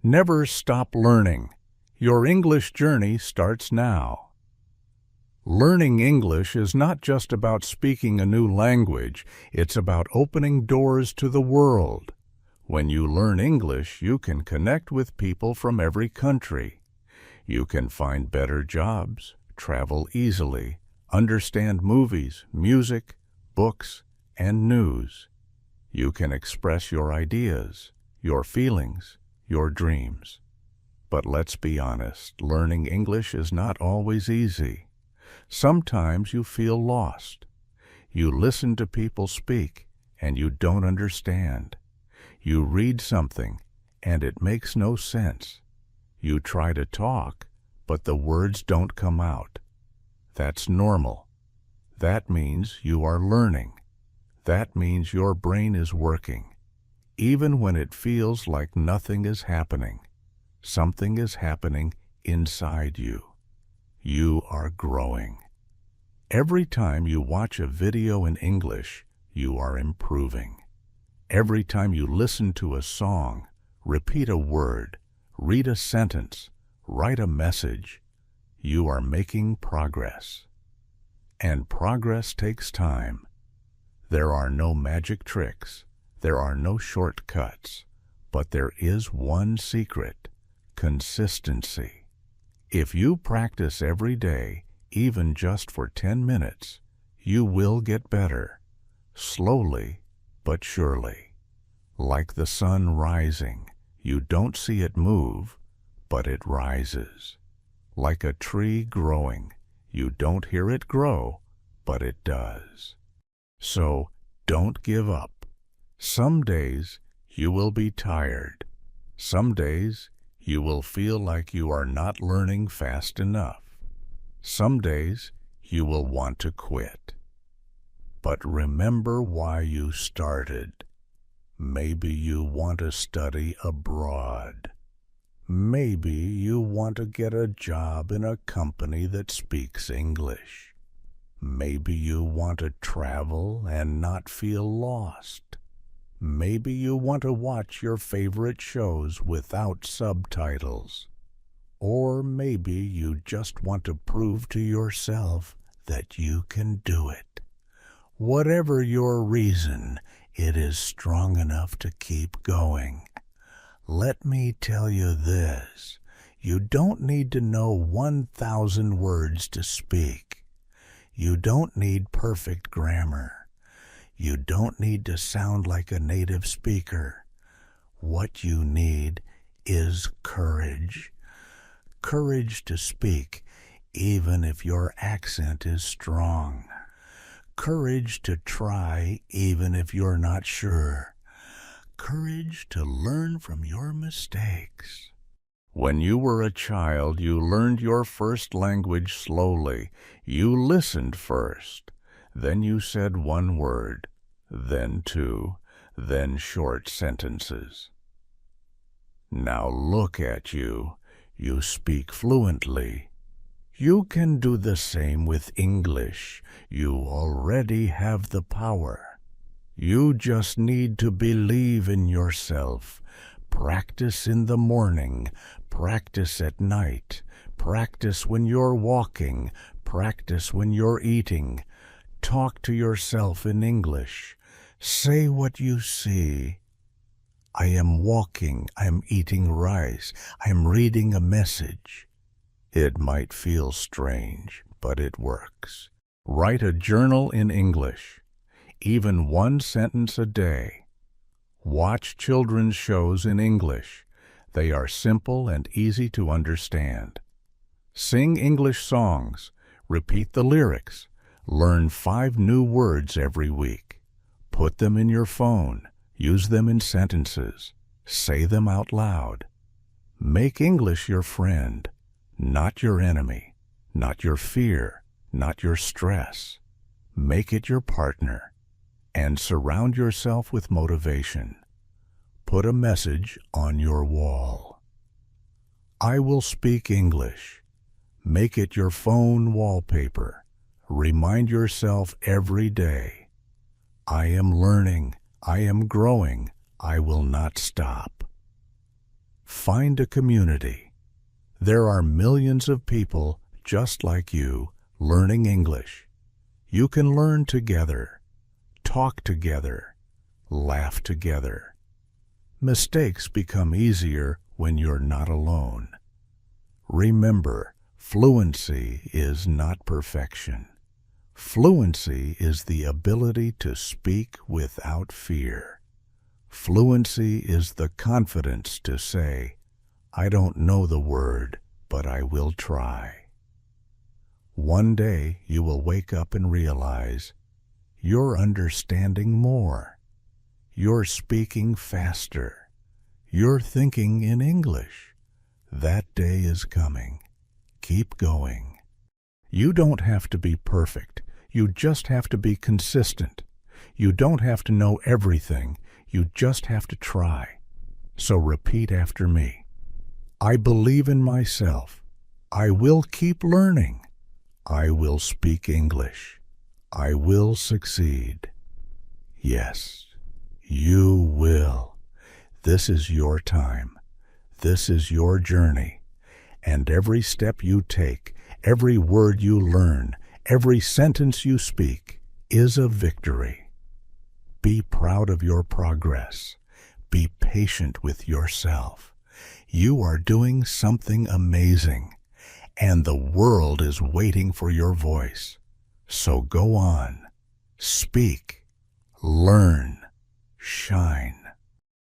Never stop learning. Your English journey starts now. Learning English is not just about speaking a new language, it's about opening doors to the world. When you learn English, you can connect with people from every country. You can find better jobs, travel easily, understand movies, music, books, and news. You can express your ideas, your feelings, your dreams. But let's be honest, learning English is not always easy. Sometimes you feel lost. You listen to people speak and you don't understand. You read something and it makes no sense. You try to talk, but the words don't come out. That's normal. That means you are learning. That means your brain is working. Even when it feels like nothing is happening, something is happening inside you. You are growing. Every time you watch a video in English, you are improving. Every time you listen to a song, repeat a word, read a sentence, write a message, you are making progress. And progress takes time. There are no magic tricks. There are no shortcuts. But there is one secret: consistency. If you practice every day, even just for 10 minutes, you will get better. Slowly, but surely. Like the sun rising, you don't see it move, but it rises. Like a tree growing, you don't hear it grow, but it does. So, don't give up. Some days you will be tired. Some days you will feel like you are not learning fast enough. Some days you will want to quit. But remember why you started. Maybe you want to study abroad. Maybe you want to get a job in a company that speaks English. Maybe you want to travel and not feel lost. Maybe you want to watch your favorite shows without subtitles. Or maybe you just want to prove to yourself that you can do it. Whatever your reason, it is strong enough to keep going. Let me tell you this: you don't need to know 1,000 words to speak. You don't need perfect grammar. You don't need to sound like a native speaker. What you need is courage. Courage to speak, even if your accent is strong. Courage to try, even if you're not sure. Courage to learn from your mistakes. When you were a child, you learned your first language slowly. You listened first. Then you said one word, then two, then short sentences. Now look at you. You speak fluently. You can do the same with English. You already have the power. You just need to believe in yourself. Practice in the morning, practice at night, practice when you're walking, practice when you're eating. Talk to yourself in English. Say what you see. I am walking, I am eating rice, I am reading a message. It might feel strange, but it works. Write a journal in English, even one sentence a day. Watch children's shows in English. They are simple and easy to understand. Sing English songs. Repeat the lyrics. Learn 5 new words every week. Put them in your phone. Use them in sentences. Say them out loud. Make English your friend, not your enemy, not your fear, not your stress. Make it your partner. And surround yourself with motivation. Put a message on your wall. I will speak English. Make it your phone wallpaper. Remind yourself every day. I am learning. I am growing. I will not stop. Find a community. There are millions of people just like you learning English. You can learn together, talk together, laugh together. Mistakes become easier when you're not alone. Remember, fluency is not perfection. Fluency is the ability to speak without fear. Fluency is the confidence to say, I don't know the word, but I will try. One day you will wake up and realize you're understanding more. You're speaking faster. You're thinking in English. That day is coming. Keep going. You don't have to be perfect. You just have to be consistent. You don't have to know everything. You just have to try. So repeat after me. I believe in myself. I will keep learning. I will speak English. I will succeed. Yes, you will. This is your time. This is your journey. And every step you take, every word you learn, every sentence you speak is a victory. Be proud of your progress. Be patient with yourself. You are doing something amazing, and the world is waiting for your voice. So go on, speak, learn, shine.